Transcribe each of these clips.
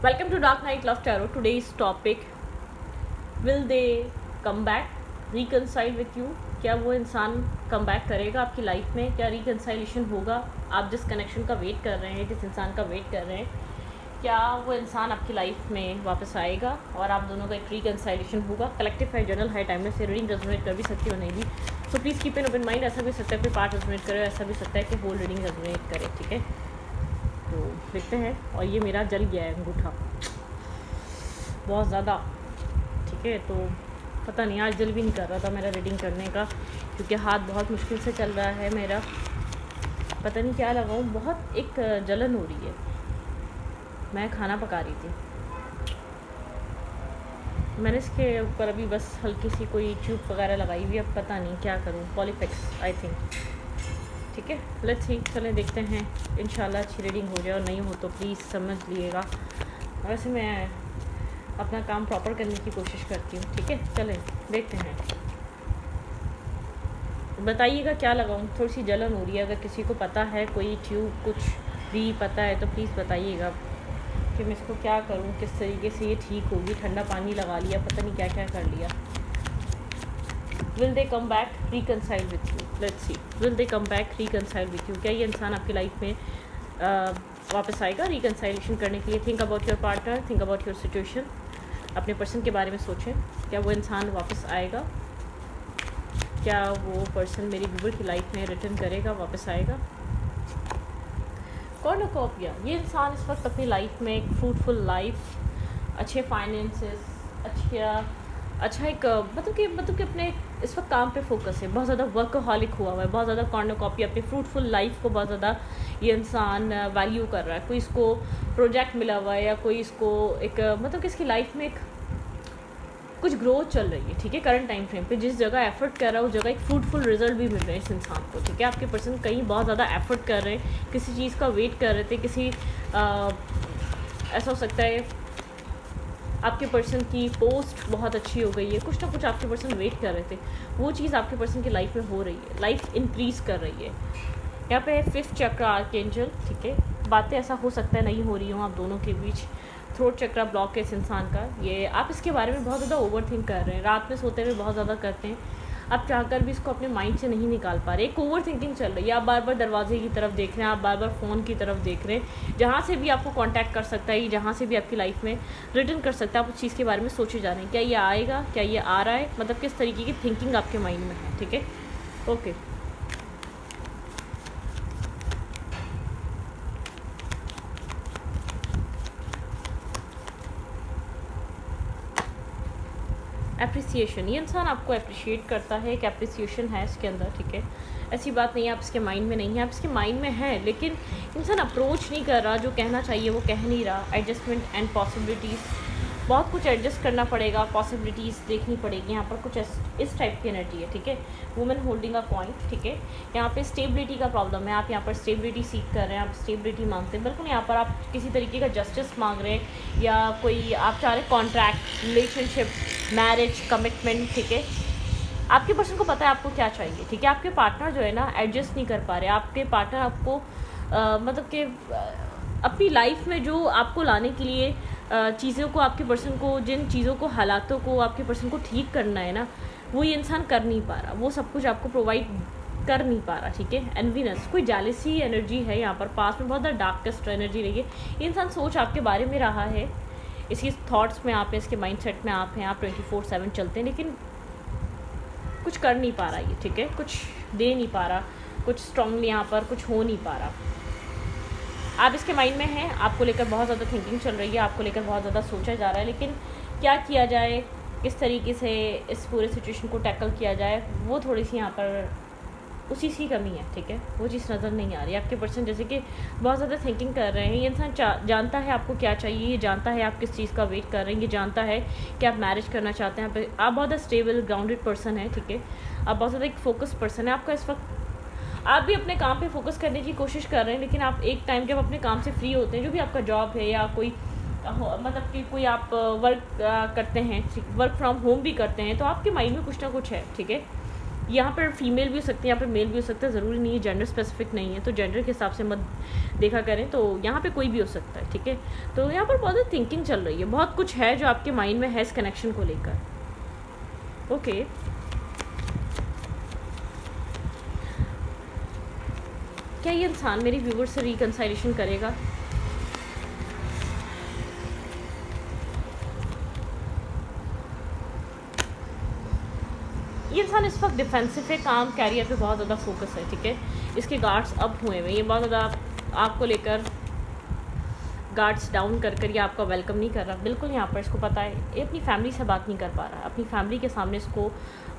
Welcome to Dark Knight Love Tarot. Today's topic, will they come back, reconcile with you? क्या वो इंसान come back करेगा आपकी life में? क्या रिकनसाइलेशन होगा? आप जिस कनेक्शन का वेट कर रहे हैं, जिस इंसान का वेट कर रहे हैं, क्या वो इंसान आपकी लाइफ में वापस आएगा और आप दोनों का एक रिकनसाइलेशन होगा? कलेक्टिव है, जनरल है, टाइमलेस से रीडिंग रेजोनेट कर भी सकती हो, नहीं भी, तो please keep an open mind. ऐसा भी सकता है कोई पार्ट रेजोनेट करे, ऐसा भी सकता है कि होल रीडिंग रेजोनेट करे, ठीक है? तो देखते हैं। और ये मेरा जल गया है अंगूठा बहुत ज़्यादा, ठीक है? तो पता नहीं, आज दिल भी नहीं कर रहा था मेरा रीडिंग करने का, क्योंकि हाथ बहुत मुश्किल से चल रहा है मेरा। पता नहीं क्या लगाऊं, बहुत एक जलन हो रही है। मैं खाना पका रही थी, मैंने इसके ऊपर अभी बस हल्की सी कोई ट्यूब वगैरह लगाई हुई, अब पता नहीं क्या करूं। पॉलीफिक्स आई थिंक, ठीक है? लेट्स सी, चलें देखते हैं। इंशाल्लाह अच्छी रीडिंग हो जाए, और नहीं हो तो प्लीज़ समझ लिएगा। वैसे मैं अपना काम प्रॉपर करने की कोशिश करती हूँ, ठीक है? चलें देखते हैं। बताइएगा क्या लगाऊँ, थोड़ी सी जलन हो रही है। अगर किसी को पता है कोई ट्यूब कुछ भी पता है तो प्लीज़ बताइएगा कि मैं इसको क्या करूँ, किस तरीके से ये ठीक होगी। ठंडा पानी लगा लिया, पता नहीं क्या क्या कर लिया। Will they come back, reconcile with you? Let's see, will they come back, reconcile with you? क्या ये इंसान आपकी लाइफ में वापस आएगा रिकनसाइलेशन करने के लिए? Think about your partner, think about your situation. अपने पर्सन के बारे में सोचें। क्या वो इंसान वापस आएगा? क्या वो पर्सन मेरी व्यूअर की लाइफ में रिटर्न करेगा, वापस आएगा? कॉर्नुकोपिया, ये इंसान इस वक्त अपनी लाइफ में एक फ्रूटफुल लाइफ, अच्छे फाइनेंसेस, अच्छा एक मतलब कि अपने इस वक्त काम पे फोकस है, बहुत ज़्यादा वर्कहॉलिक हुआ हुआ है, बहुत ज़्यादा कॉर्नुकोपिया अपनी फ्रूटफुल लाइफ को बहुत ज़्यादा ये इंसान वैल्यू कर रहा है। कोई इसको प्रोजेक्ट मिला हुआ है, या कोई इसको एक मतलब कि इसकी लाइफ में एक कुछ ग्रोथ चल रही है, ठीक है? करंट टाइम फ्रेम पे जिस जगह एफर्ट कर रहा है उस जगह एक फ्रूटफुल रिजल्ट भी मिल रहे हैं इस इंसान को, ठीक है? आपके पर्सन कहीं बहुत ज़्यादा एफर्ट कर रहे हैं, किसी चीज़ का वेट कर रहे थे, ऐसा हो सकता है आपके पर्सन की पोस्ट बहुत अच्छी हो गई है, कुछ ना कुछ आपके पर्सन वेट कर रहे थे, वो चीज़ आपके पर्सन की लाइफ में हो रही है, लाइफ इंक्रीज़ कर रही है। यहाँ पे है 5th चक्र आर्कएंजल, ठीक है? बातें ऐसा हो सकता है नहीं हो रही हों आप दोनों के बीच। थ्रोट चक्रा ब्लॉक है इस इंसान का, ये आप इसके बारे में बहुत ज़्यादा ओवर थिंक कर रहे हैं, रात में सोते हुए बहुत ज़्यादा करते हैं, आप चाहकर भी इसको अपने माइंड से नहीं निकाल पा रहे। एक ओवर थिंकिंग चल रही है, आप बार बार दरवाजे की तरफ देख रहे हैं, आप बार बार फ़ोन की तरफ देख रहे हैं, जहाँ से भी आपको कांटेक्ट कर सकता है, जहाँ से भी आपकी लाइफ में रिटर्न कर सकता है, आप उस चीज़ के बारे में सोचे जा रहे हैं। क्या ये आएगा, क्या ये आ रहा है, मतलब किस तरीके की थिंकिंग आपके माइंड में है, ठीक है? ओके, एप्रिसिएशन, ये इंसान आपको अप्रिशिएट करता है, एक एप्रिसिएशन है इसके अंदर, ठीक है? ऐसी बात नहीं है आप इसके माइंड में नहीं है, आप इसके माइंड में है, लेकिन इंसान अप्रोच नहीं कर रहा, जो कहना चाहिए वो कह नहीं रहा। एडजस्टमेंट एंड पॉसिबिलिटीज़, बहुत कुछ एडजस्ट करना पड़ेगा, पॉसिबिलिटीज़ देखनी पड़ेगी। यहाँ पर कुछ इस टाइप की एनर्जी है, ठीक है? वुमेन होल्डिंग अ पॉइंट, ठीक है? यहाँ पे स्टेबिलिटी का प्रॉब्लम है, आप यहाँ पर स्टेबिलिटी सीख कर रहे हैं, आप स्टेबिलिटी मांगते हैं, बिल्कुल यहाँ पर आप किसी तरीके का जस्टिस मांग रहे हैं, या कोई आप चाह रहे हैं कॉन्ट्रैक्ट, रिलेशनशिप, मैरिज, कमिटमेंट, ठीक है? आपके पर्सन को पता है आपको क्या चाहिए, ठीक है? आपके पार्टनर जो है ना एडजस्ट नहीं कर पा रहे, आपके पार्टनर आपको मतलब कि अपनी लाइफ में जो आपको लाने के लिए चीज़ों को, आपके पर्सन को, जिन चीज़ों को, हालातों को आपके पर्सन को ठीक करना है ना, वो ये इंसान कर नहीं पा रहा, वो सब कुछ आपको प्रोवाइड कर नहीं पा रहा, ठीक है? एनवीनेस, कोई जेलसी एनर्जी है यहाँ पर, पास में बहुत ज़्यादा डार्केस्ट एनर्जी रही है। ये इंसान सोच आपके बारे में रहा है, इसकी थॉट्स में आप हैं, इसके माइंडसेट में आप हैं, आप 24/7 चलते हैं, लेकिन कुछ कर नहीं पा रहा ये, ठीक है? कुछ दे नहीं पा रहा, कुछ स्ट्रांगली यहाँ पर कुछ हो नहीं पा रहा। आप इसके माइंड में हैं, आपको लेकर बहुत ज़्यादा थिंकिंग चल रही है, आपको लेकर बहुत ज़्यादा सोचा जा रहा है, लेकिन क्या किया जाए, किस तरीके से इस पूरे सिचुएशन को टैकल किया जाए, वो थोड़ी सी यहाँ पर उसी सी कमी है, ठीक है? वो चीज़ नज़र नहीं आ रही। आपके पर्सन जैसे कि बहुत ज़्यादा थिंकिंग कर रहे हैं, ये इंसान जानता है आपको क्या चाहिए, ये जानता है आप किस चीज़ का वेट कर रहे हैं, ये जानता है कि आप मैरिज करना चाहते हैं, आप बहुत ज़्यादा स्टेबल ग्राउंडेड पर्सन है, ठीक है? आप बहुत ज़्यादा एक फोकस पर्सन है। आपका इस वक्त आप भी अपने काम पे फोकस करने की कोशिश कर रहे हैं, लेकिन आप एक टाइम जब अपने काम से फ्री होते हैं, जो भी आपका जॉब है या कोई मतलब कि कोई आप वर्क करते हैं, वर्क फ्रॉम होम भी करते हैं, तो आपके माइंड में कुछ ना कुछ है, ठीक है? यहाँ पर फीमेल भी हो सकती है, यहाँ पर मेल भी हो सकता है, ज़रूरी नहीं है, जेंडर स्पेसिफिक नहीं है, तो जेंडर के हिसाब से मत देखा करें। तो यहाँ पे कोई भी हो सकता है, ठीक है। तो यहाँ पर बहुत थिंकिंग चल रही है, बहुत कुछ है जो आपके माइंड में है इस कनेक्शन को लेकर। ओके, क्या ये इंसान मेरी व्यूवर से रिकंसाइलेशन करेगा? ये इंसान इस वक्त डिफेंसिव है, काम कैरियर पे बहुत ज़्यादा फोकस है, ठीक है। इसके गार्ड्स अप हुए हैं, ये बहुत ज़्यादा आपको लेकर गार्ड्स डाउन कर कर ये आपका वेलकम नहीं कर रहा। बिल्कुल यहाँ पर इसको पता है ये अपनी फैमिली से बात नहीं कर पा रहा, अपनी फैमिली के सामने इसको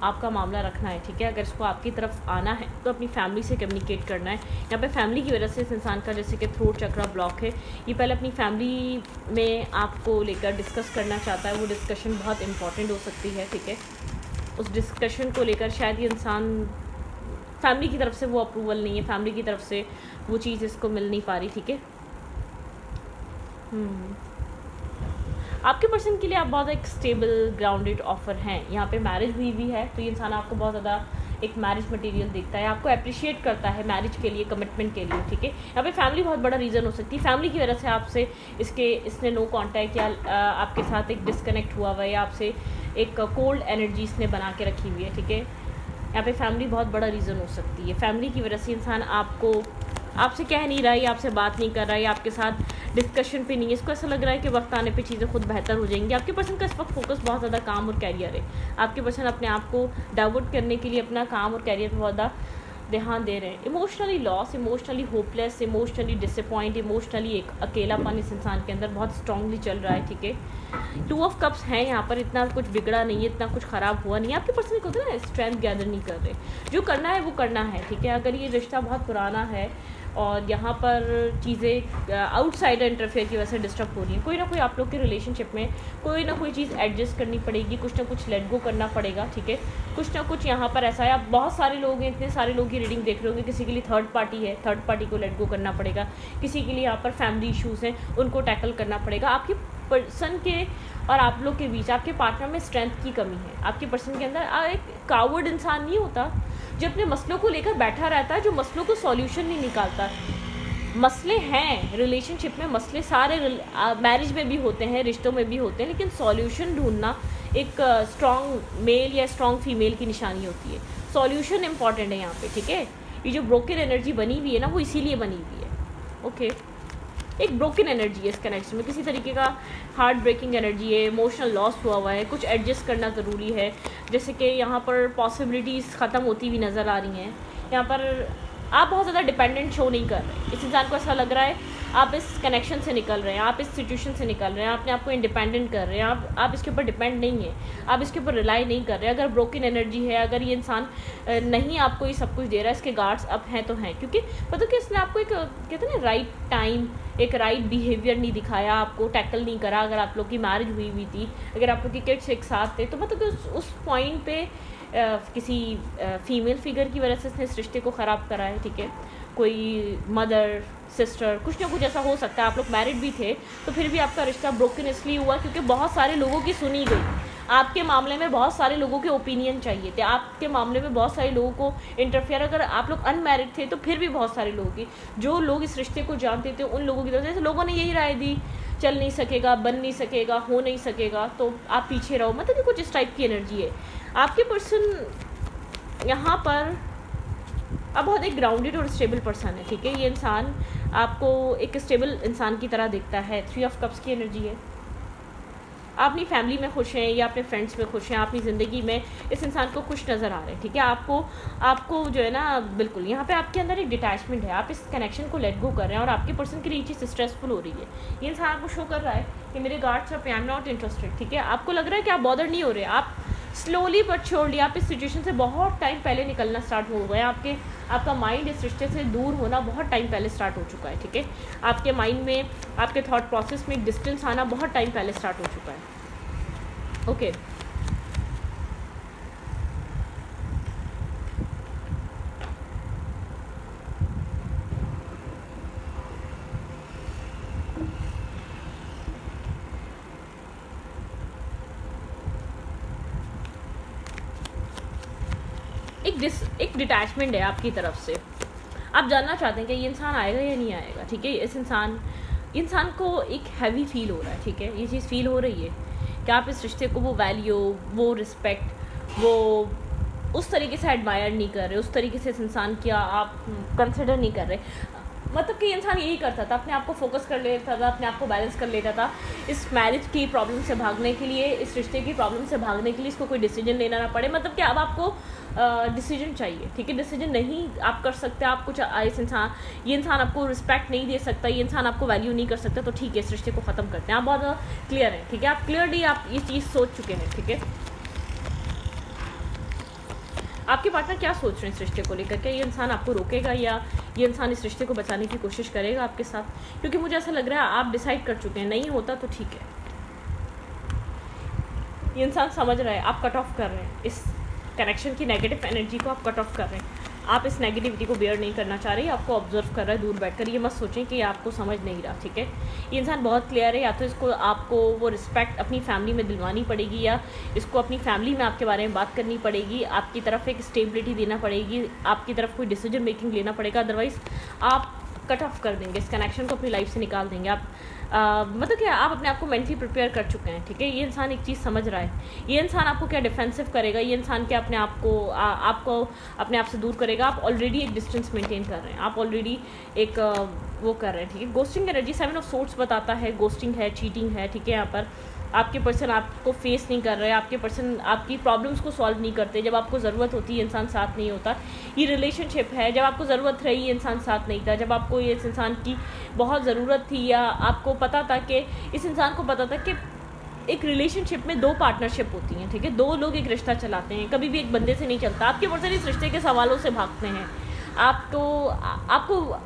आपका मामला रखना है, ठीक है। अगर इसको आपकी तरफ आना है तो अपनी फैमिली से कम्युनिकेट करना है। यहाँ पे फैमिली की वजह से इस इंसान का जैसे कि थ्रोट चक्रा ब्लॉक है, ये पहले अपनी फैमिली में आपको लेकर डिस्कस करना चाहता है। वो डिस्कशन बहुत इंपॉर्टेंट हो सकती है, ठीक है। उस डिस्कशन को लेकर शायद ये इंसान फैमिली की तरफ से वो अप्रूवल नहीं है, फैमिली की तरफ से वो चीज़ इसको मिल नहीं पा रही, ठीक है। आपके पर्सन के लिए आप बहुत एक स्टेबल ग्राउंडेड ऑफर हैं। यहाँ पे मैरिज हुई भी है, तो ये इंसान आपको बहुत ज़्यादा एक मैरिज मटेरियल देखता है, आपको अप्रिशिएट करता है मैरिज के लिए, कमिटमेंट के लिए, ठीक है। यहाँ पे फैमिली बहुत बड़ा रीज़न हो सकती है, फैमिली की वजह से आपसे इसने नो कांटेक्ट या आपके साथ एक डिस्कनेक्ट हुआ हुआ है, या आपसे एक कोल्ड एनर्जी इसने बना के रखी हुई है, ठीक है। यहाँ पे फैमिली बहुत बड़ा रीज़न हो सकती है। फैमिली की वजह से इंसान आपसे कह नहीं रहा है, आपसे बात नहीं कर रहा है, आपके साथ डिस्कशन पे नहीं है। इसको ऐसा लग रहा है कि वक्त आने पे चीज़ें खुद बेहतर हो जाएंगी। आपके पर्सन का इस वक्त फोकस बहुत ज़्यादा काम और कैरियर है। आपके पर्सन अपने आप को डाइवर्ट करने के लिए अपना काम और कैरियर पर बहुत ज़्यादा ध्यान दे रहे हैं। Emotionally loss, emotionally hopeless, emotionally disappoint, emotionally एक अकेलापन इस इंसान के अंदर बहुत स्ट्रांगली चल रहा है, ठीक है। 2 ऑफ कप्स हैं यहाँ पर, इतना कुछ बिगड़ा नहीं है, इतना कुछ ख़राब हुआ नहीं है। आपके पर्सन को होता है ना, स्ट्रेंथ गैदर नहीं कर रहे, जो करना है वो करना है, ठीक है। अगर ये रिश्ता बहुत पुराना है और यहाँ पर चीज़ें आउटसाइडर इंटरफेयर की वजह से डिस्टर्ब हो रही है, कोई ना कोई आप लोग के रिलेशनशिप में कोई ना कोई चीज़ एडजस्ट करनी पड़ेगी, कुछ ना कुछ लेट गो करना पड़ेगा, ठीक है। कुछ ना कुछ यहाँ पर ऐसा है, आप बहुत सारे लोग हैं, इतने सारे लोग की रीडिंग देख रहे होंगे, किसी के लिए थर्ड पार्टी है, थर्ड पार्टी को लेट गो करना पड़ेगा, किसी के लिए यहाँ पर फैमिली इशूज़ हैं, उनको टैकल करना पड़ेगा। आपके पर्सन के और आप लोग के बीच, आपके पार्टनर में स्ट्रेंथ की कमी है। आपके पर्सन के अंदर एक कावर्ड इंसान नहीं होता जो अपने मसलों को लेकर बैठा रहता है, जो मसलों को सॉल्यूशन नहीं निकालता। मसले हैं रिलेशनशिप में, मसले सारे मैरिज में भी होते हैं, रिश्तों में भी होते हैं, लेकिन सॉल्यूशन ढूंढना एक स्ट्रॉन्ग मेल या स्ट्रॉन्ग फीमेल की निशानी होती है। सॉल्यूशन इंपॉर्टेंट है यहाँ पे, ठीक है। ये जो ब्रोकन एनर्जी बनी हुई है ना, वो इसीलिए बनी हुई है, ओके। एक ब्रोकन एनर्जी है इस कनेक्शन में, किसी तरीके का हार्ट ब्रेकिंग एनर्जी है, इमोशनल लॉस हुआ हुआ है, कुछ एडजस्ट करना ज़रूरी है। जैसे कि यहाँ पर पॉसिबिलिटीज़ ख़त्म होती हुई नज़र आ रही हैं। यहाँ पर आप बहुत ज़्यादा डिपेंडेंट शो नहीं कर रहे, इस इंसान को ऐसा लग रहा है आप इस कनेक्शन से निकल रहे हैं, आप इस सिचुएशन से निकल रहे हैं, अपने आप को इंडिपेंडेंट कर रहे हैं, आप इसके ऊपर डिपेंड नहीं है, आप इसके ऊपर रिलाई नहीं कर रहे। अगर ब्रोकन एनर्जी है, अगर ये इंसान नहीं आपको ये सब कुछ दे रहा है, इसके गार्ड्स अप हैं तो हैं, क्योंकि मतलब कि इसने आपको एक कहते हैं ना राइट टाइम, एक राइट बिहेवियर नहीं दिखाया, आपको टैकल नहीं करा। अगर आप लोग की मैरिज हुई हुई थी, अगर आप लोग के किड्स एक साथ थे, तो मतलब कि उस पॉइंट पे किसी फीमेल फिगर की वजह से इसने इस रिश्ते को ख़राब करा है, ठीक है। कोई मदर सिस्टर, कुछ ना कुछ ऐसा हो सकता है। आप लोग मैरिड भी थे तो फिर भी आपका रिश्ता ब्रोकन इसलिए हुआ क्योंकि बहुत सारे लोगों की सुनी गई। आपके मामले में बहुत सारे लोगों के ओपिनियन चाहिए थे, आपके मामले में बहुत सारे लोगों को इंटरफेयर, अगर आप लोग अनमैरिड थे तो फिर भी बहुत सारे लोगों की, जो लोग इस रिश्ते को जानते थे उन लोगों की तरफ से लोगों ने यही राय दी, चल नहीं सकेगा, बन नहीं सकेगा, हो नहीं सकेगा, तो आप पीछे रहो। मतलब कुछ इस टाइप की एनर्जी है। आपके पर्सन यहाँ पर अब बहुत एक ग्राउंडेड और स्टेबल पर्सन है, ठीक है। ये इंसान आपको एक स्टेबल इंसान की तरह दिखता है। 3 ऑफ कप्स की एनर्जी है। आप अपनी फैमिली में खुश हैं या अपने फ्रेंड्स में खुश हैं, आप अपनी ज़िंदगी में इस इंसान को खुश नज़र आ रहे हैं, ठीक है। आपको जो है ना, बिल्कुल यहाँ पे आपके अंदर एक डिटैचमेंट है, आप इस कनेक्शन को लेट गो कर रहे हैं और आपके पर्सन के लिए चीज़ स्ट्रेसफुल हो रही है। ये इंसान आपको शो कर रहा है कि मेरे guards up, I am not interested, ठीक है। आपको लग रहा है कि आप बॉदर नहीं हो रहे, आप स्लोली बट श्योरली आप इस सिचुएशन से बहुत टाइम पहले निकलना स्टार्ट हो गए। आपका माइंड इस रिश्ते से दूर होना बहुत टाइम पहले स्टार्ट हो चुका है, ठीक है। आपके माइंड में, आपके थॉट प्रोसेस में एक डिस्टेंस आना बहुत टाइम पहले स्टार्ट हो चुका है, ओके। एक एक डिटैचमेंट है आपकी तरफ से। आप जानना चाहते हैं कि ये इंसान आएगा या नहीं आएगा, ठीक है। इस इंसान को एक हैवी फील हो रहा है, ठीक है, ये चीज़ फील हो रही है कि आप इस रिश्ते को वो वैल्यू, वो रिस्पेक्ट, वो उस तरीके से एडमायर नहीं कर रहे, उस तरीके से इस इंसान की आप कंसिडर नहीं कर रहे। मतलब कि इंसान यही करता था, अपने आप को फोकस कर लेता था, अपने आप को बैलेंस कर लेता था इस मैरिज की प्रॉब्लम से भागने के लिए, इस रिश्ते की प्रॉब्लम से भागने के लिए, इसको कोई डिसीजन लेना ना पड़े। मतलब कि अब आपको डिसीजन चाहिए, ठीक है। डिसीजन नहीं आप कर सकते, आप कुछ ये इंसान आपको रिस्पेक्ट नहीं दे सकता, ये इंसान आपको वैल्यू नहीं कर सकता, तो ठीक है, इस रिश्ते को ख़त्म करते हैं। आप बहुत क्लियर हैं, ठीक है, आप क्लियरली आप ये चीज़ सोच चुके हैं, ठीक है। आपके पार्टनर क्या सोच रहे हैं इस रिश्ते को लेकर के? ये इंसान आपको रोकेगा या ये इंसान इस रिश्ते को बचाने की कोशिश करेगा आपके साथ? क्योंकि मुझे ऐसा लग रहा है आप डिसाइड कर चुके हैं, नहीं होता तो ठीक है। ये इंसान समझ रहा है, आप कट ऑफ कर रहे हैं इस कनेक्शन की नेगेटिव एनर्जी को, आप कट ऑफ कर रहे हैं। आप इस नेगेटिविटी को बेयर नहीं करना चाह रहे, आपको ऑब्जर्व कर रहा है दूर बैठकर। ये मत सोचें कि आपको समझ नहीं रहा, ठीक है। ये इंसान बहुत क्लियर है, या तो इसको आपको वो रिस्पेक्ट अपनी फैमिली में दिलवानी पड़ेगी, या इसको अपनी फैमिली में आपके बारे में बात करनी पड़ेगी, आपकी तरफ एक स्टेबिलिटी देना पड़ेगी, आपकी तरफ कोई डिसीजन मेकिंग लेना पड़ेगा। अदरवाइज़ आप कट ऑफ कर देंगे, इस कनेक्शन को अपनी लाइफ से निकाल देंगे। आप मतलब क्या, आप अपने आप को मेंटली प्रिपेयर कर चुके हैं, ठीक है। ये इंसान एक चीज़ समझ रहा है, ये इंसान आपको क्या डिफेंसिव करेगा, ये इंसान क्या अपने आप को आपको अपने आप से दूर करेगा। आप ऑलरेडी एक डिस्टेंस मेंटेन कर रहे हैं, आप ऑलरेडी एक वो कर रहे हैं, ठीक है। गोस्टिंग एनर्जी 7 ऑफ सोर्ड्स बताता है गोस्टिंग है, चीटिंग है, ठीक है। यहाँ पर आपके पर्सन आपको फेस नहीं कर रहे, आपके पर्सन आपकी प्रॉब्लम्स को सॉल्व नहीं करते। जब आपको ज़रूरत होती है इंसान साथ नहीं होता। ये रिलेशनशिप है, जब आपको ज़रूरत रही ये इंसान साथ नहीं था, जब आपको ये इस इंसान की बहुत ज़रूरत थी, या आपको पता था कि इस इंसान को पता था कि एक रिलेशनशिप में 2 पार्टनरशिप होती हैं, ठीक है। 2 लोग एक रिश्ता चलाते हैं, कभी भी एक बंदे से नहीं चलता। आपके पर्सन इस रिश्ते के सवालों से भागते हैं। आपको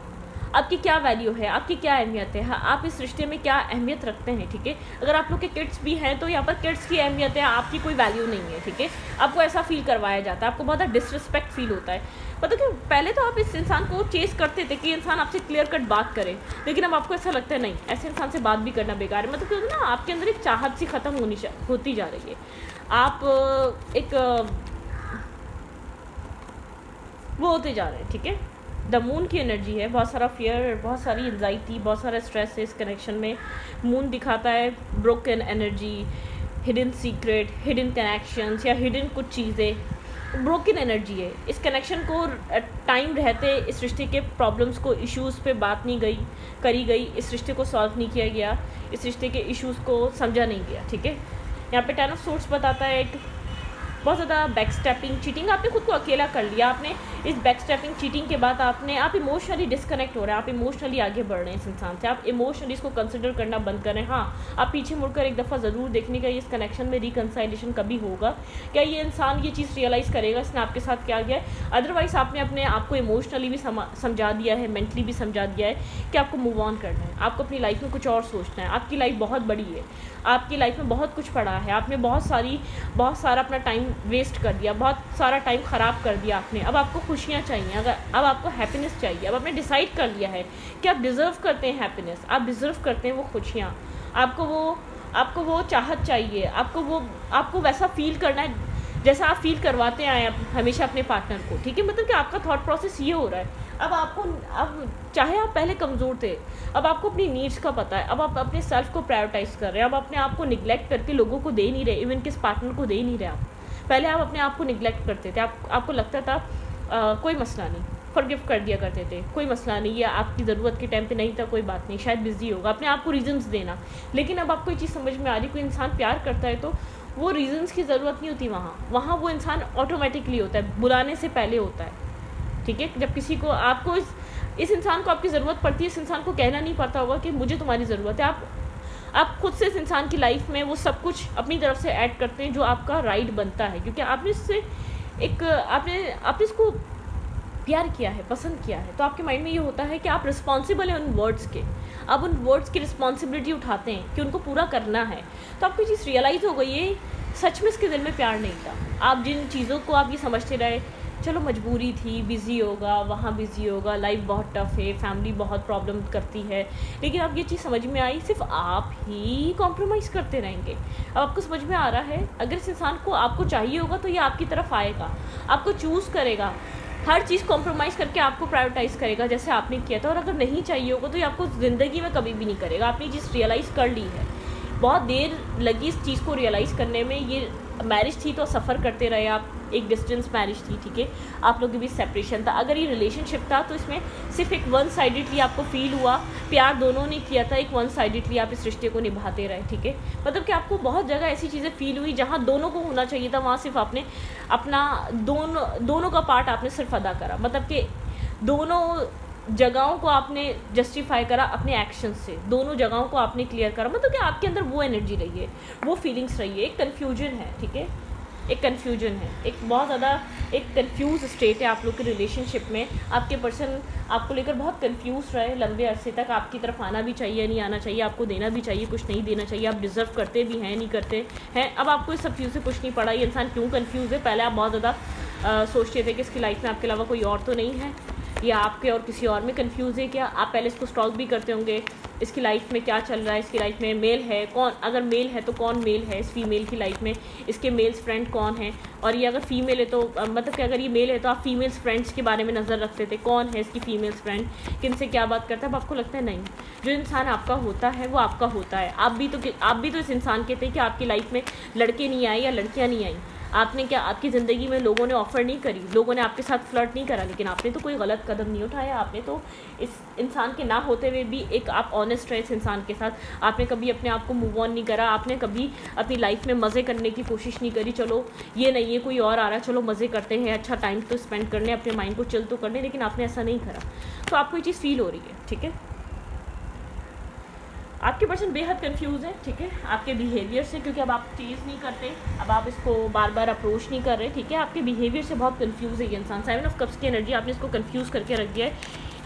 आपकी क्या वैल्यू है, आपकी क्या अहमियत है, आप इस रिश्ते में क्या अहमियत रखते हैं, ठीक है। अगर आप लोग के किड्स भी हैं तो यहाँ पर किड्स की अहमियत है, आपकी कोई वैल्यू नहीं है, ठीक है। आपको ऐसा फील करवाया जाता है, आपको बहुत डिसरिस्पेक्ट फील होता है। मतलब कि पहले तो आप इस इंसान को चेस करते थे कि इंसान आपसे क्लियर कट बात करे, लेकिन अब आपको ऐसा लगता है नहीं, ऐसे इंसान से बात भी करना बेकार है। मतलब कि ना आपके अंदर एक चाहत सी ख़त्म होती जा रही है। आप एक वो होते जा रहे हैं, ठीक है। द मून की एनर्जी है, बहुत सारा फियर, बहुत सारी एंजाइटी, बहुत सारा स्ट्रेस है इस कनेक्शन में। मून दिखाता है broken energy, hidden secret, hidden connections या हिडन कुछ चीज़ें। ब्रोकन एनर्जी है इस कनेक्शन को। टाइम रहते इस रिश्ते के प्रॉब्लम्स को, इश्यूज़ पे बात नहीं करी गई, इस रिश्ते को सॉल्व नहीं किया गया, इस रिश्ते के इश्यूज़ को समझा नहीं गया, ठीक है। यहाँ पे 10 ऑफ सोर्ड्स बताता है एक बहुत ज़्यादा बैकस्टेपिंग, चीटिंग। आपने खुद को अकेला कर लिया, आपने इस बैकस्टेपिंग चीटिंग के बाद आप इमोशनली डिस्कनेक्ट हो रहे हैं, आप इमोशनली आगे बढ़ रहे हैं इस इंसान से, आप इमोशनली इसको कंसिडर करना बंद कर रहे हैं। हाँ, आप पीछे मुड़कर एक दफ़ा ज़रूर देखने का इस कनेक्शन में रिकन्साइलेशन कभी होगा, क्या ये इंसान ये चीज़ रियलाइज़ करेगा इसने आपके साथ क्या किया है। अदरवाइज़ आपने अपने आप को इमोशनली भी समझा दिया है, मेंटली भी समझा दिया है कि आपको मूव ऑन करना है, आपको अपनी लाइफ में कुछ और सोचना है। आपकी लाइफ बहुत बड़ी है, आपकी लाइफ में बहुत कुछ पड़ा है, आपने बहुत सारा अपना टाइम वेस्ट कर दिया, बहुत सारा टाइम ख़राब कर दिया आपने। अब आपको खुशियाँ चाहिए, अब आपको हैप्पीनेस चाहिए। अब आपने डिसाइड कर लिया है कि आप डिज़र्व करते हैं हैप्पीनेस, आप डिज़र्व करते हैं वो खुशियाँ, आपको वो चाहत चाहिए, आपको वैसा फील करना है जैसा आप फील करवाते आए हमेशा अपने पार्टनर को, ठीक है। मतलब कि आपका थॉट प्रोसेस ये हो रहा है। अब चाहे आप पहले कमज़ोर थे, अब आपको अपनी नीड्स का पता है, अब आप अपने सेल्फ को प्रायोरिटाइज़ कर रहे हैं, अब अपने आप को निगलेक्ट करके लोगों को दे नहीं रहे, इवन किस पार्टनर को दे नहीं रहे आप। पहले आप अपने आप को निगलेक्ट करते थे, आपको लगता था कोई मसला नहीं, फॉरगिव कर दिया करते थे, कोई मसला नहीं, या आपकी ज़रूरत के टाइम पे नहीं था, कोई बात नहीं, शायद बिजी होगा, अपने आप को रीजंस देना। लेकिन अब आपको ये चीज़ समझ में आ रही, कोई इंसान प्यार करता है तो वो रीजंस की ज़रूरत नहीं होती, वहाँ वो इंसान ऑटोमेटिकली होता है, बुलाने से पहले होता है, ठीक है। जब किसी को आपको इस इंसान को आपकी ज़रूरत पड़ती है, इस इंसान को कहना नहीं पड़ता होगा कि मुझे तुम्हारी ज़रूरत है। आप खुद से इस इंसान की लाइफ में वो सब कुछ अपनी तरफ से ऐड करते हैं जो आपका राइट बनता है, क्योंकि आपने इससे आपने इसको प्यार किया है, पसंद किया है। तो आपके माइंड में ये होता है कि आप रिस्पॉन्सिबल हैं उन वर्ड्स के, आप उन वर्ड्स की रिस्पॉन्सिबिलिटी उठाते हैं कि उनको पूरा करना है। तो आपको चीज़ रियलाइज़ हो गई है, सच में इसके दिल में प्यार नहीं था। आप जिन चीज़ों को आप ये समझते रहे चलो मजबूरी थी, बिज़ी होगा, वहाँ बिज़ी होगा, लाइफ बहुत टफ है, फैमिली बहुत प्रॉब्लम करती है, लेकिन अब ये चीज़ समझ में आई सिर्फ आप ही कॉम्प्रोमाइज़ करते रहेंगे। अब आपको समझ में आ रहा है, अगर इस इंसान को आपको चाहिए होगा तो ये आपकी तरफ आएगा, आपको चूज़ करेगा, हर चीज़ कॉम्प्रोमाइज़ करके आपको प्रायोरिटाइज़ करेगा जैसे आपने किया था। और अगर नहीं चाहिए होगा तो ये आपको ज़िंदगी में कभी भी नहीं करेगा। आपने ये चीज़ रियलाइज़ कर ली है, बहुत देर लगी इस चीज़ को रियलाइज़ करने में। ये मैरिज थी तो सफ़र करते रहे आप, एक डिस्टेंस मैरिज थी, ठीक है, आप लोगों के बीच सेपरेशन था। अगर ये रिलेशनशिप था तो इसमें सिर्फ एक वन साइडेडली आपको फील हुआ, प्यार दोनों ने किया था, एक वन साइडेडली आप इस रिश्ते को निभाते रहे, ठीक है। मतलब कि आपको बहुत जगह ऐसी चीज़ें फील हुई जहाँ दोनों को होना चाहिए था, वहाँ सिर्फ आपने अपना दोनों का पार्ट आपने सिर्फ अदा करा। मतलब कि दोनों जगहों को आपने जस्टिफाई करा अपने एक्शन से, दोनों जगहों को आपने क्लियर करा। मतलब कि आपके अंदर वो एनर्जी रही है, वो फीलिंग्स रही है, एक कन्फ्यूजन है, ठीक है, एक कन्फ्यूजन है, एक बहुत ज़्यादा एक कन्फ्यूज स्टेट है आप लोग के रिलेशनशिप में। आपके पर्सन आपको लेकर बहुत कन्फ्यूज रहे लंबे अरसे तक, आपकी तरफ आना भी चाहिए, नहीं आना चाहिए, आपको देना भी चाहिए, कुछ नहीं देना चाहिए, आप डिज़र्व करते भी हैं, नहीं करते हैं। अब आपको इस सब चीज़ से कुछ नहीं पड़ा, ये इंसान क्यों कन्फ्यूज़ है। पहले आप बहुत ज़्यादा सोचते थे कि इसकी लाइफ में आपके अलावा कोई और तो नहीं है, या आपके और किसी और में कंफ्यूज है क्या। आप पहले इसको स्टॉक भी करते होंगे, इसकी लाइफ में क्या चल रहा है, इसकी लाइफ में मेल है कौन, अगर मेल है तो कौन मेल है इस फीमेल की लाइफ में, इसके मेल्स फ्रेंड कौन है, और ये अगर फीमेल है तो मतलब कि अगर ये मेल है तो आप फीमेल्स फ्रेंड्स के बारे में नज़र रखते थे, कौन है इसकी फीमेल्स फ्रेंड, किन से क्या बात करता है। अब आपको लगता है नहीं, जो इंसान आपका होता है वो आपका होता है। आप भी तो इस इंसान के थे कि आपकी लाइफ में लड़के नहीं आए या लड़कियाँ नहीं आई। आपने क्या, आपकी ज़िंदगी में लोगों ने ऑफ़र नहीं करी, लोगों ने आपके साथ फ्लर्ट नहीं करा, लेकिन आपने तो कोई गलत कदम नहीं उठाया। आपने तो इस इंसान के ना होते हुए भी एक आप ऑनेस्ट रहे इस इंसान के साथ। आपने कभी अपने आप को मूव ऑन नहीं करा, आपने कभी अपनी लाइफ में मज़े करने की कोशिश नहीं करी। चलो ये नहीं है, कोई और आ रहा है, चलो मज़े करते हैं, अच्छा टाइम तो स्पेंड करने, अपने माइंड को चिल तो करने, लेकिन आपने ऐसा नहीं करा। तो आपको ये चीज़ फील हो रही है, ठीक है। आपके पर्सन बेहद कंफ्यूज है, ठीक है, आपके बिहेवियर से, क्योंकि अब आप चेज़ नहीं करते, अब आप इसको बार बार अप्रोच नहीं कर रहे, ठीक है। आपके बिहेवियर से बहुत कंफ्यूज है ये इंसान। 7 ऑफ कप्स की एनर्जी आपने इसको कंफ्यूज करके रख दिया है।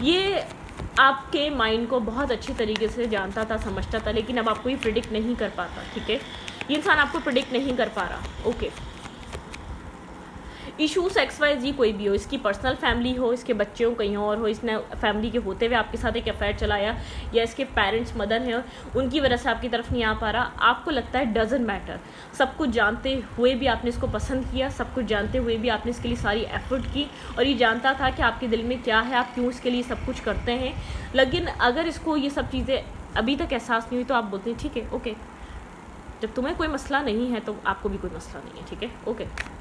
ये आपके माइंड को बहुत अच्छी तरीके से जानता था, समझता था, लेकिन अब आपको ये प्रिडिक्ट नहीं कर पाता, ठीक है। ये इंसान आपको प्रिडिक्ट नहीं कर पा रहा, ओके। इशूज़ XYZ कोई भी हो, इसकी पर्सनल फैमिली हो, इसके बच्चे हो, कहीं और हो, इसने फैमिली के होते हुए आपके साथ एक अफेयर चलाया, या इसके पेरेंट्स मदर हैं उनकी वजह से आपकी तरफ नहीं आ पा रहा। आपको लगता है डजंट मैटर, सब कुछ जानते हुए भी आपने इसको पसंद किया, सब कुछ जानते हुए भी आपने इसके लिए सारी एफर्ट की, और ये जानता था कि आपके दिल में क्या है, आप क्यों इसके लिए सब कुछ करते हैं। लेकिन अगर इसको ये सब चीज़ें अभी तक एहसास नहीं हुई तो आप बोलते हैं ठीक है, ओके, जब तुम्हें कोई मसला नहीं है तो आपको भी कोई मसला नहीं है, ठीक है, okay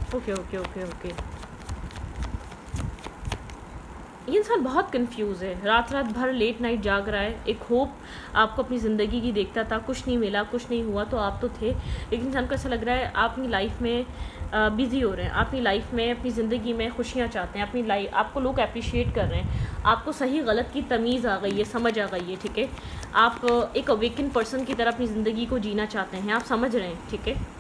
okay okay okay okay. ये इंसान बहुत कंफ्यूज है, रात रात भर लेट नाइट जाग रहा है। एक होप आपको अपनी ज़िंदगी की देखता था, कुछ नहीं मिला, कुछ नहीं हुआ तो आप तो थे, लेकिन इंसान को ऐसा लग रहा है आप अपनी लाइफ में बिज़ी हो रहे हैं, अपनी लाइफ में, अपनी ज़िंदगी में खुशियाँ चाहते हैं, अपनी लाइफ, आपको लोग अप्रिशिएट कर रहे हैं, आपको सही गलत की तमीज़ आ गई है, समझ आ गई है, ठीक है। आप एक अवेकन पर्सन की तरह अपनी ज़िंदगी को जीना चाहते हैं, आप समझ रहे हैं, ठीक है।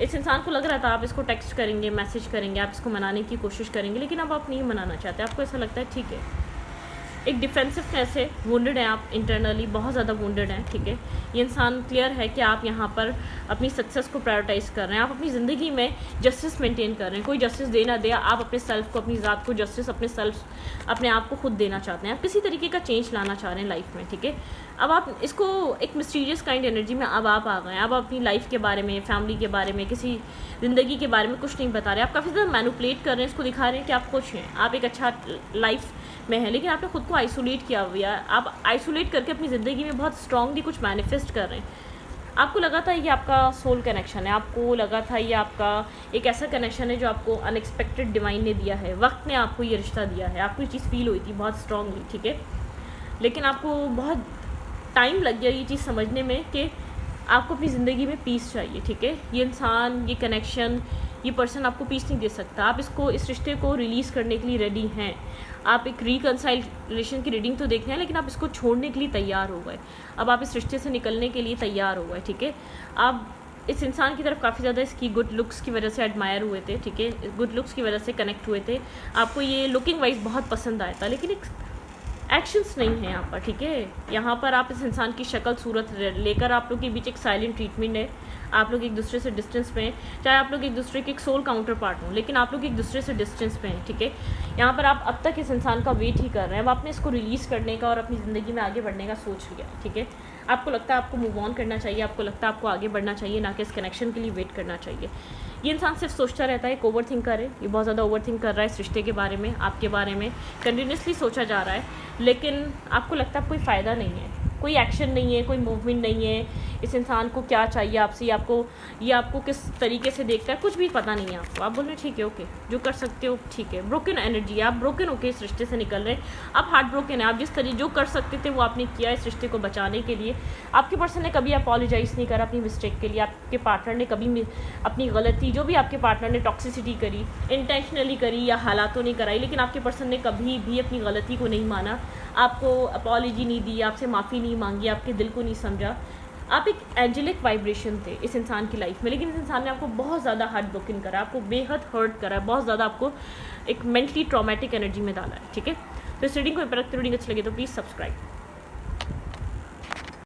इस इंसान को लग रहा था आप इसको टेक्स्ट करेंगे, मैसेज करेंगे, आप इसको मनाने की कोशिश करेंगे, लेकिन अब आप नहीं मनाना चाहते। आपको ऐसा लगता है ठीक है, एक डिफेंसिवनेस है, वुंडेड हैं आप इंटरनली, बहुत ज़्यादा वुंडेड हैं, ठीक है। ये इंसान क्लियर है कि आप यहाँ पर अपनी सक्सेस को प्रायोरिटाइज़ कर रहे हैं, आप अपनी ज़िंदगी में जस्टिस मेंटेन कर रहे हैं। कोई जस्टिस दे ना दे, आप अपने सेल्फ को, अपनी ज़ात को जस्टिस, अपने आप को खुद देना चाहते हैं। आप किसी तरीके का चेंज लाना चाह रहे हैं लाइफ में, ठीक है। अब आप इसको एक मिस्टीरियस काइंड एनर्जी में अब आप आ गए हैं। अब अपनी लाइफ के बारे में, फैमिली के बारे में, किसी ज़िंदगी के बारे में कुछ नहीं बता रहे। आप काफ़ी ज़्यादा मैनिपुलेट कर रहे हैं, इसको दिखा रहे हैं कि आप खुश हैं, आप एक अच्छा लाइफ में है, लेकिन आपने खुद को आइसोलेट किया हुआ है। आप आइसोलेट करके अपनी ज़िंदगी में बहुत स्ट्रांगली कुछ मैनिफेस्ट कर रहे हैं। आपको लगा था ये आपका सोल कनेक्शन है, आपको लगा था ये आपका एक ऐसा कनेक्शन है जो आपको अनएक्सपेक्टेड डिवाइन ने दिया है, वक्त ने आपको ये रिश्ता दिया है, आपको ये चीज़ फील हुई थी बहुत स्ट्रांगली, ठीक है। लेकिन आपको बहुत टाइम लग गया ये चीज़ समझने में कि आपको अपनी ज़िंदगी में पीस चाहिए, ठीक है। ये इंसान, ये कनेक्शन, ये पर्सन आपको पीस नहीं दे सकता। आप इसको, इस रिश्ते को रिलीज़ करने के लिए रेडी हैं। आप एक रिकन्साइलेशन की रीडिंग तो देख रहे हैं, लेकिन आप इसको छोड़ने के लिए तैयार हो गए। अब आप इस रिश्ते से निकलने के लिए तैयार हो गए, ठीक है। आप इस इंसान की तरफ काफ़ी ज़्यादा इसकी गुड लुक्स की वजह से एडमायर हुए थे, ठीक है, गुड लुक्स की वजह से कनेक्ट हुए थे। आपको ये लुकिंग वाइज बहुत पसंद आया था, लेकिन एक एक्शंस नहीं है यहाँ पर, ठीक है। यहाँ पर आप इस इंसान की शक्ल सूरत लेकर आप लोग के बीच एक साइलेंट ट्रीटमेंट है। आप लोग एक दूसरे से डिस्टेंस पे हैं, चाहे आप लोग एक दूसरे के एक सोल काउंटर पार्ट हों, लेकिन आप लोग एक दूसरे से डिस्टेंस पे हैं, ठीक है। यहाँ पर आप अब तक इस इंसान का वेट ही कर रहे हैं। अब आपने इसको रिलीज़ करने का और अपनी ज़िंदगी में आगे बढ़ने का सोच लिया, ठीक है। आपको लगता है आपको मूव ऑन करना चाहिए, आपको लगता है आपको आगे बढ़ना चाहिए, ना कि इस कनेक्शन के लिए वेट करना चाहिए। ये इंसान सिर्फ सोचता रहता है, एक ओवर थिंकर है, ये बहुत ज़्यादा ओवर थिंक कर रहा है इस रिश्ते के बारे में, आपके बारे में कंटिन्यूसली सोचा जा रहा है, लेकिन आपको लगता है कोई फ़ायदा नहीं है, कोई एक्शन नहीं है, कोई मूवमेंट नहीं है। इस इंसान को क्या चाहिए आपसे, ये आपको किस तरीके से देखता है, कुछ भी पता नहीं है आपको। आप बोल रहे हैं ठीक है, ओके, जो कर सकते हो ठीक है। ब्रोकन एनर्जी, आप ब्रोकन होके इस रिश्ते से निकल रहे हैं, आप हार्ट ब्रोकन है। आप जिस तरीके जो कर सकते थे वो आपने किया इस रिश्ते को बचाने के लिए। आपके पर्सन ने कभी अपोलोजाइज़ नहीं करा अपनी मिस्टेक के लिए, आपके पार्टनर ने कभी अपनी गलती, जो भी आपके पार्टनर ने टॉक्सिसिटी करी, इंटेंशनली करी या हालातों ने कराई, लेकिन आपके पर्सन ने कभी भी अपनी गलती को नहीं माना, आपको अपॉलॉजी नहीं दी, आपसे माफ़ी नहीं मांगी, आपके दिल को नहीं समझा। आप एक एंजेलिक वाइब्रेशन थे इस इंसान की लाइफ में, लेकिन इस इंसान ने आपको बहुत ज़्यादा हार्ट ब्रोकन करा, आपको बेहद हर्ट करा, बहुत ज़्यादा आपको एक मेंटली ट्रॉमेटिक एनर्जी में डाला है, ठीक है। तो इस रीडिंग को अच्छी लगे तो प्लीज़ सब्सक्राइब।